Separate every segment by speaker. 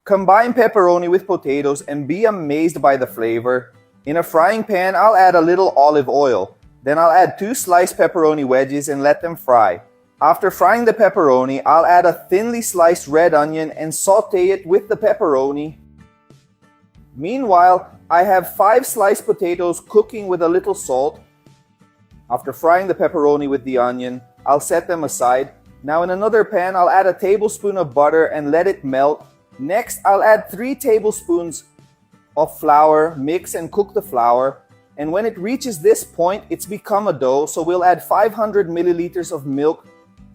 Speaker 1: Combine pepperoni with potatoes and be amazed by the flavor. In a frying pan, I'll add a little olive oil. Then I'll add 2 sliced pepperoni wedges and let them fry. After frying the pepperoni, I'll add a thinly sliced red onion and saute it with the pepperoni. Meanwhile, I have 5 sliced potatoes cooking with a little salt. After frying the pepperoni with the onion, I'll set them aside. Now in another pan, I'll add a tablespoon of butter and let it melt. Next, I'll add 3 tablespoons of flour, mix and cook the flour. And when it reaches this point, it's become a dough, so we'll add 500 milliliters of milk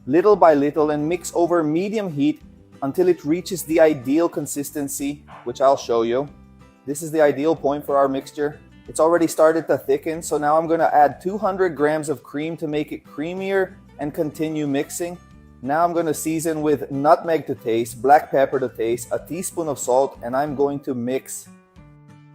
Speaker 1: little by little and mix over medium heat until it reaches the ideal consistency, which I'll show you. This is the ideal point for our mixture. It's already started to thicken, so now I'm going to add 200 grams of cream to make it creamier and continue mixing. Now I'm going to season with nutmeg to taste, black pepper to taste, a teaspoon of salt, and I'm going to mix.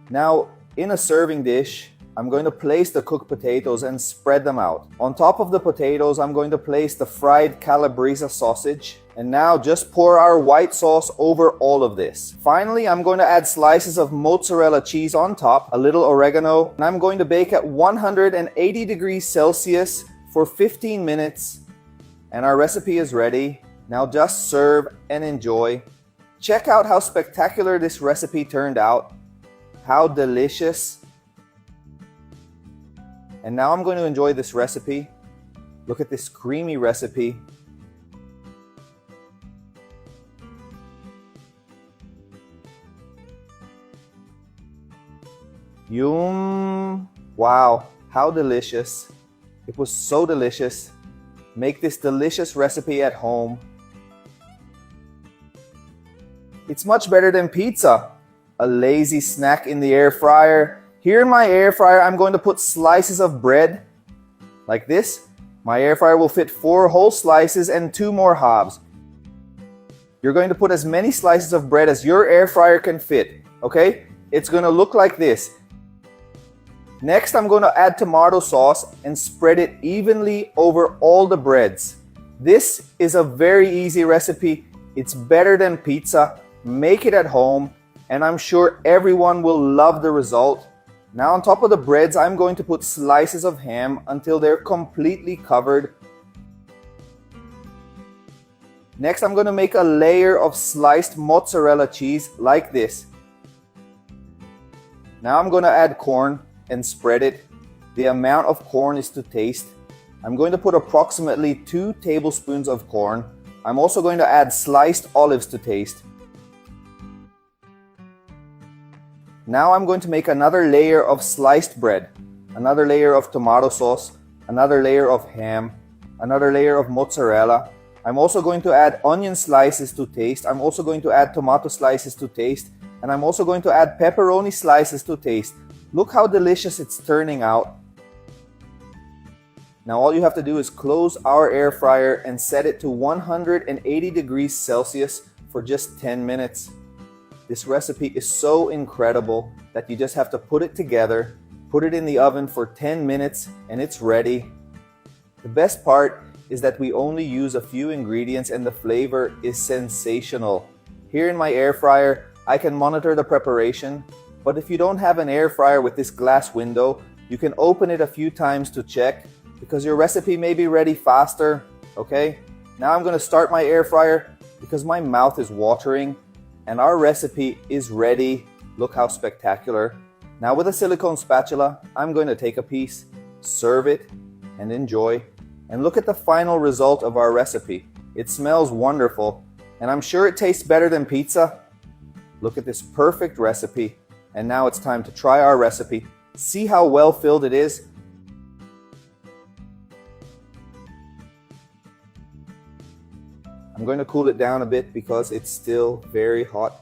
Speaker 1: Now, in a serving dish, I'm going to place the cooked potatoes and spread them out. On top of the potatoes, I'm going to place the fried calabrese sausage. And now just pour our white sauce over all of this. Finally, I'm going to add slices of mozzarella cheese on top, a little oregano, and I'm going to bake at 180 degrees Celsius for 15 minutes. And our recipe is ready. Now just serve and enjoy. Check out how spectacular this recipe turned out. How delicious. And now I'm going to enjoy this recipe. Look at this creamy recipe. Yum! Wow, how delicious. It was so delicious. Make this delicious recipe at home. It's much better than pizza. A lazy snack in the air fryer. Here in my air fryer, I'm going to put slices of bread like this. My air fryer will fit 4 whole slices and 2 more halves. You're going to put as many slices of bread as your air fryer can fit, okay? It's going to look like this. Next, I'm going to add tomato sauce and spread it evenly over all the breads. This is a very easy recipe. It's better than pizza. Make it at home, and I'm sure everyone will love the result. Now on top of the breads, I'm going to put slices of ham until they're completely covered. Next, I'm going to make a layer of sliced mozzarella cheese like this. Now I'm going to add corn and spread it. The amount of corn is to taste. I'm going to put approximately 2 tablespoons of corn. I'm also going to add sliced olives to taste. Now I'm going to make another layer of sliced bread, another layer of tomato sauce, another layer of ham, another layer of mozzarella. I'm also going to add onion slices to taste. I'm also going to add tomato slices to taste. And I'm also going to add pepperoni slices to taste. Look how delicious it's turning out. Now all you have to do is close our air fryer and set it to 180 degrees Celsius for just 10 minutes. This recipe is so incredible that you just have to put it together, put it in the oven for 10 minutes, and it's ready. The best part is that we only use a few ingredients and the flavor is sensational. Here in my air fryer, I can monitor the preparation, but if you don't have an air fryer with this glass window, you can open it a few times to check because your recipe may be ready faster, okay? Now I'm gonna start my air fryer because my mouth is watering and our recipe is ready. Look how spectacular. Now with a silicone spatula, I'm going to take a piece, serve it, and enjoy. And look at the final result of our recipe. It smells wonderful, and I'm sure it tastes better than pizza. Look at this perfect recipe. And now it's time to try our recipe. See how well filled it is? I'm going to cool it down a bit because it's still very hot.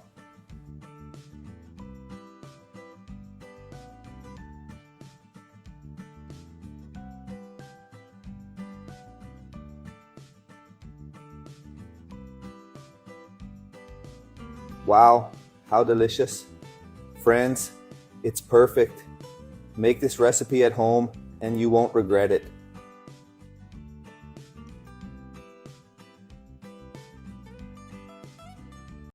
Speaker 1: Wow, how delicious. Friends, it's perfect. Make this recipe at home and you won't regret it.